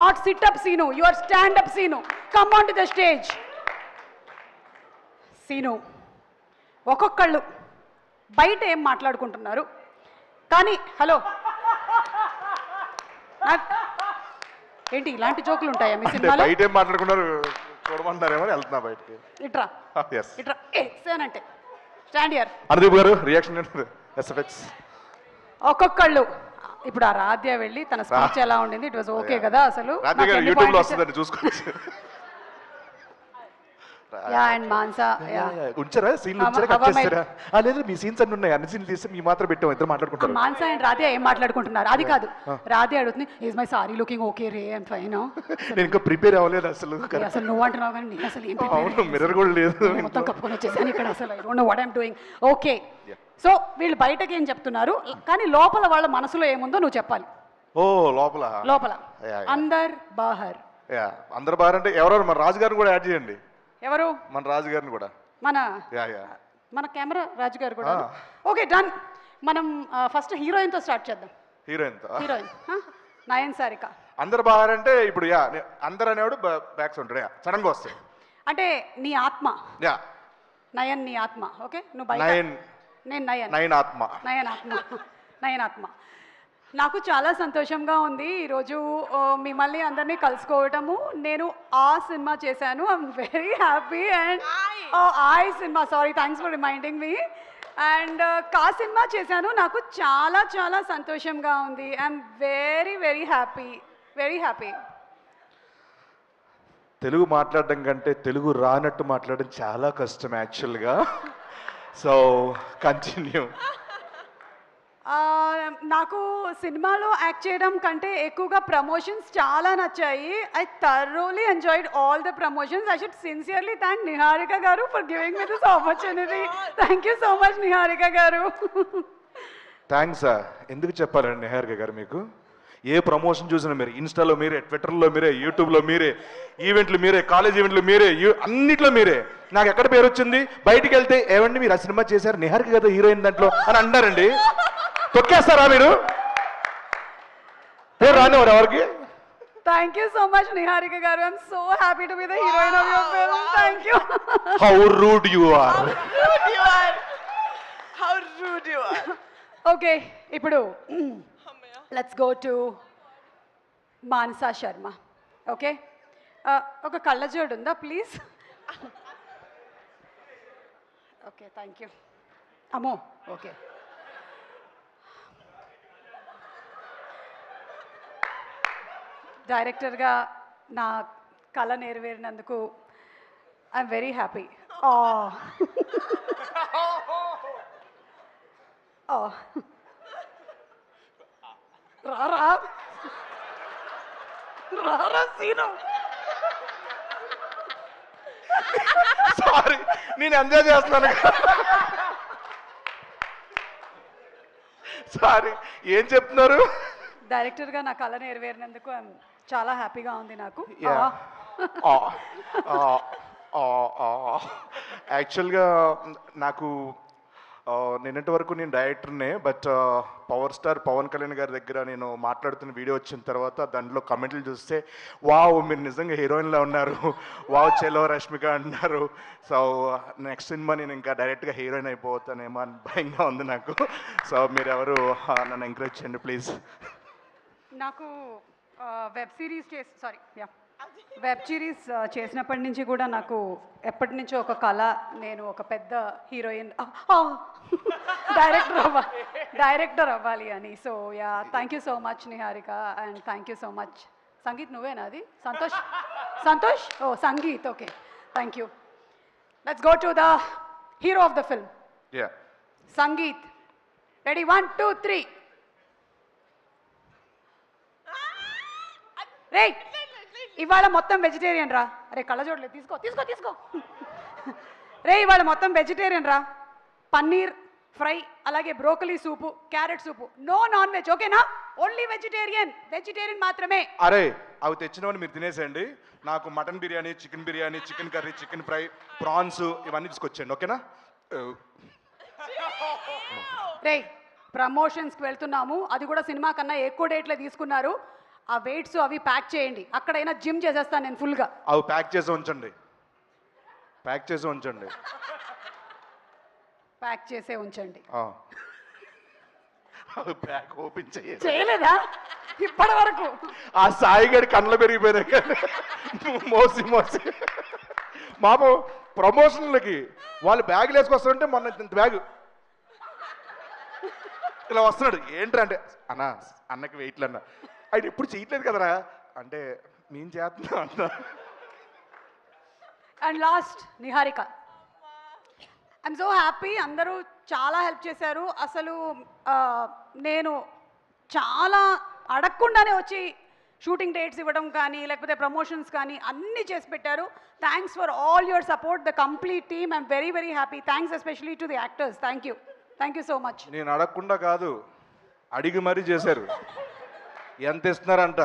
Not sit up Sinu, you are stand up Sinu. Come on to the stage. Sinu, ఒక్కొక్కళ్ళు బయట ఏం మాట్లాడుకుంటున్నారు కానీ హలో ఏంటి ఇలాంటి జోకులు ఉంటాయా మీ సినిమాలో? బయట ఏం మాట్లాడుకున్నారు చూడమంటారేమో వెళ్తున్నా బయటకి. ఇట్రా ఇట్రా సేనంటే స్టాండ్ హియర్. అనుదీప్ గారు రియాక్షన్ ఎస్ఎఫ్ఎక్స్. ఒక్కొక్కళ్ళు ఇప్పుడు ఆ రాధ్య వెళ్ళి తన స్పీచ్ ఎలా ఉండింది, ఇట్ వాజ్ ఓకే కదా? అసలు యూట్యూబ్ లో వస్తుందండి చూసుకోవచ్చు. అండ్ మాన్సా ఉంచారా సీన్లు లేదు మీ సీన్స్ అన్ని ఉన్నాయి, అన్ని సీన్లు తీస్తే మీ మాత్రం పెట్టాం, ఇద్దరు మాట్లాడుకుంటారు. మాన్సా అండ్ రాధ్య ఏం మాట్లాడుకుంటున్నారు అది కాదు. రాధ్య అడుగుతుంది is my sorry looking okay ray I'm fine. నేను ఇంకా ప్రిపేర్ అవ్వలేదు అసలు. అసలు నువ్వు అంటున్నావు కానీ నేను అసలు ఏం మిర్రర్ కూడా లేదు, మొత్తం కప్పుకొని వచ్చేసాను ఇక్కడ. అసలు I don't know what I'm doing. Okay, so వీళ్ళు బయటకి ఏం చెప్తున్నారు కానీ లోపల వాళ్ళ మనసులో ఏముందో నువ్వు చెప్పాలి. ఓ లోపల లోపల అందర్ బాహర్. అందరు బాహర్ అంటే ఎవరెవరు? మన రాజు గారిని కూడా యాడ్ చేయండి. ఎవరు? మన రాజు గారిని కూడా, మన కెమెరా రాజు గారు కూడా. Okay done. మనం ఫస్ట్ హీరోయిన్ తో స్టార్ట్ చేద్దాం. హీరోయిన్ నయన్ సారిక. అందరు బాహర్ అంటే ఇప్పుడు అందరు అనేవాడు బ్యాక్ సౌండ్ సడన్ గా వస్తాయి అంటే నీ ఆత్మ. నయన్ నీ ఆత్మ. ఓకే నువ్వు బయట, నేను నయన్ ఆత్మ. నయన్ ఆత్మ. నాకు చాలా సంతోషంగా ఉంది ఈరోజు మిమ్మల్ని అందరినీ కలుసుకోవటము. నేను ఆ సినిమా చేశాను, I'm very happy. And cinema, sorry thanks for reminding me. And కా సినిమా చేశాను, నాకు చాలా చాలా సంతోషంగా ఉంది. I'm very very happy, very happy. Telugu మాట్లాడడం కంటే తెలుగు రానట్టు మాట్లాడడం చాలా కష్టం యాక్చువల్గా. So continue. నాకు సినిమాలో యాక్ట్ చేయడం కంటే ఎక్కువగా ప్రమోషన్స్ చాలా నచ్చాయి. I thoroughly enjoyed all the promotions. I should sincerely thank Niharika garu for giving me this opportunity. Thank you so much Niharika గారు. థ్యాంక్స్. ఎందుకు చెప్పాలండి నిహారిక గారు, మీకు ఏ ప్రమోషన్ చూసినా మీరే, ఇన్స్టాలో మీరే, ట్విట్టర్లో మీరే, యూట్యూబ్లో మీరే, ఈవెంట్లు మీరే, కాలేజ్ ఈవెంట్లు మీరే, అన్నిట్లో మీరే. నాకు ఎక్కడ పేరు వచ్చింది, బయటికి వెళ్తే ఏమండి మీరు ఆ సినిమా చేశారు, నిహారిక కదా హీరోయిన్ దాంట్లో అని అన్నారండి. తొక్కేస్తారా మీరు? పేరు రానివారు ఎవరికి? Thank you so much Niharika garu. I'm so happy to be the heroine of your film. Thank you. How rude you are. How rude you are. Okay, ipudu let's go to Mansa Sharma. Okay, oka kallajodu unda please. Okay, thank you. Amo, okay. డైరెక్టర్గా నా కళ నెరవేరినందుకు I'm very happy. రారా scene. Sorry నేను enjoy చేస్తున్నాను. Sorry ఏం చెప్తున్నారు? డైరెక్టర్గా నా కళ నెరవేరినందుకు చాలా హ్యాపీగా ఉంది నాకు. యాక్చువల్గా నాకు నిన్నటి వరకు నేను డైరెక్టర్నే, but power star Pawan Kalyan garu దగ్గర నేను మాట్లాడుతున్న వీడియో వచ్చిన తర్వాత దాంట్లో కమెంట్లు చూస్తే వావ్ మీరు నిజంగా హీరోయిన్లా ఉన్నారు, వావ్ చెలో రష్మిక అంటున్నారు. సో నెక్స్ట్ సినిమా నేను ఇంకా డైరెక్ట్గా హీరోయిన్ అయిపోతానేమో అని భయంగా ఉంది నాకు. సో మీరు ఎవరు నన్ను ఎంకరేజ్ చేయండి ప్లీజ్. నాకు వెబ్ సిరీస్ చేసినప్పటి నుంచి కూడా నాకు ఎప్పటి నుంచో ఒక కళ, నేను ఒక పెద్ద హీరోయిన్ డైరెక్టర్ అవ్వాలి అని. So yeah thank you so much Niharika and thank you so much. Sangeet నువ్వేనా అది? సంతోష్ ఓ Sangeet. Okay thank you. Let's go to the hero of the film Sangeet. Ready 1 2 3. రే ఇవాళ మొత్తం వెజిటేరియన్ రా. అరే కళ్ళజోడలేదు, తీసుకో తీసుకో తీసుకో. రే ఇవాళ మొత్తం వెజిటేరియన్ రా. పన్నీర్ ఫ్రై, అలాగే బ్రోకలీ సూపు, క్యారెట్ సూపు, నో నాన్ వెజ్. ఓకేనా? ఓన్లీ వెజిటేరియన్ మాత్రమే. అరే అవి తెచ్చినవని మీరు తినేసేయండి. నాకు mutton biryani, chicken biryani, chicken curry, chicken fry, prawns ఇవన్నీ తీసుకొచ్చేయండి. ఓకేనా? రే ప్రమోషన్స్కి వెళ్తున్నాము, అది కూడా సినిమా కన్నా ఎక్కువ డేట్లే తీసుకున్నారు. ఆ వెయిట్స్ అవి ప్యాక్ చేయండి. అక్కడైనా జిమ్ చేసేస్తాను నేను ఫుల్గా. అవి ప్యాక్ చేసి ఉంచండి, ప్యాక్ చేసి ఉంచండి. ప్యాక్ చేసే ఉంచండి. అవి ప్యాక్ ఓపెన్ చేయలేదా ఇప్పటి వరకు? ఆ సాయిగడి కళ్ళ పెరిగిపోయినాయి మోసి మోసి. మాపు ప్రమోషన్లకి వాళ్ళు బ్యాగులు వేసుకొస్తుంటే మొన్న ఇంత బ్యాగ్ ఇలా వస్తున్నాడు. ఏంటంటే అన్నకి వెయిట్లు అన్న, ఆయన ఎప్పుడు చేయట్లేదు కదరా అంటే నేను చేస్తున్నా అన్న. And last Niharika. I'm so happy, అందరూ చాలా హెల్ప్ చేశారు. అసలు నేను చాలా అడగకుండానే వచ్చి షూటింగ్ డేట్స్ ఇవ్వడం కానీ లేకపోతే ప్రమోషన్స్ కానీ అన్నీ చేసి పెట్టారు. Thanks for all your support, the complete team. I'm very very happy. Thanks especially to the actors. Thank you so much. నేను అడగకుండా కాదు, అడిగి మరీ చేశారు. ఎంత ఇస్తున్నారంట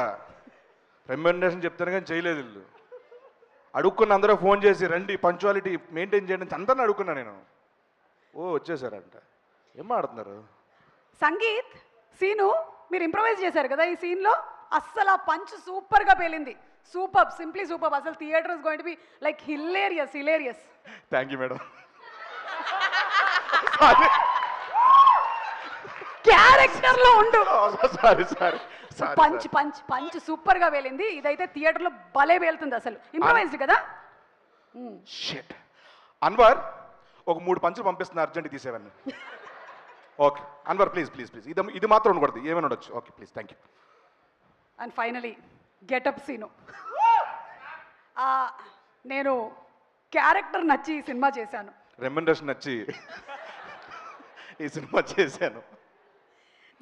రెమ్యునరేషన్ చెప్తాను కానీ చేయలేదు వీళ్ళు. అడుక్కున్న అందరూ ఫోన్ చేసి రండి పంచువాలిటీ మెయింటైన్ చేయండి అందరిని అడుక్కున్నా నేను. వచ్చేసారంట. ఏం ఆడుతున్నారు? సంగీత్ సీను మీరు ఇంప్రవైజ్ చేశారు కదా ఈ సీన్లో, అస్సలు ఆ పంచ్ సూపర్గా పేలింది. Super, simply super. అసలు theatre is going to be like hilarious. Thank you madam. Character లో ఉండు. సారీ పంచ్ సూపర్ గా వేలింది. ఇదైతే థియేటర్ లో భలే వేలుతుంది. అసలు ఇంప్రవైజ్డ్ కదా. షిట్. అన్వర్ ఒక 3 పంచులు పంపిస్తున్నా, అర్జెంట్ తీసేవన్నీ. Okay Anwar please please please, ఇది మాత్రం ఉండకూడదు, ఏమైనా ఉండొచ్చు. Okay please, thank you. And finally getup Seenu. నేను క్యారెక్టర్ నచ్చి ఈ సినిమా చేశాను, రెమ్యునరేషన్ నచ్చి ఈ సినిమా చేశాను.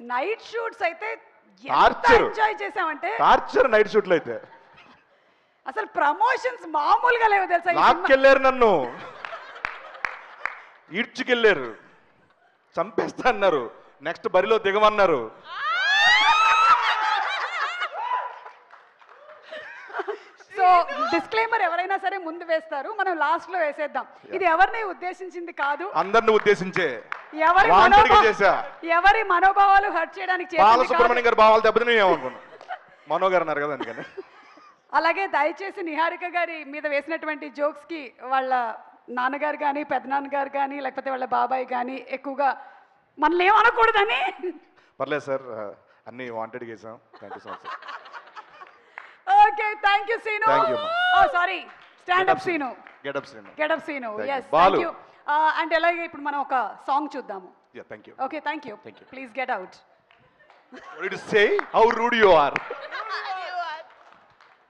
నైట్ షూట్స్ అయితే టార్చర్ ఎంజాయ్ చేసామంటే టార్చర్. నైట్ షూట్లు అయితే అసలు ప్రమోషన్స్ మామూలుగా లేవు తెలుసా. లాక్కెళ్ళారు, నన్ను ఈడ్చుకెళ్ళారు, చంపేస్తా అన్నారు, నెక్స్ట్ బరిలో దిగమన్నారు. సో డిస్క్లైమర్ ఎవరైనా సరే ముందు వేస్తారు, మనం లాస్ట్ లో వేసేద్దాం. ఇది ఎవరిని ఉద్దేశించింది కాదు, అందరిని ఉద్దేశించే. ఎవరి మనోభావాలు హర్ట్ చేయడానికి బాలసుబ్రహ్మణ్యం గారి భావాలు దెబ్బతిని ఏమనుకున్నా, మనో గారు అన్నారు కదా అందుకని. అలాగే దయచేసి నిహారిక గారి మీద వేసినటువంటి జోక్స్ కి వాళ్ళ నాన్నగారు కానీ పెద్దనాన్నగారు కానీ లేకపోతే వాళ్ళ బాబాయ్ కానీ ఎక్కువగా మనల్ని ఏమనకూడదని. పర్లేదు సార్, అన్ని వాంటెడ్ చేసాం. Thank you so much. Okay thank you Seenu. Sorry stand up Seenu, get up Seenu. yes thank you. And అలాగే ఇప్పుడు మనం ఒక సాంగ్ చూద్దాము. Thank you. Okay thank you. Please get out. What did you say? How rude you are.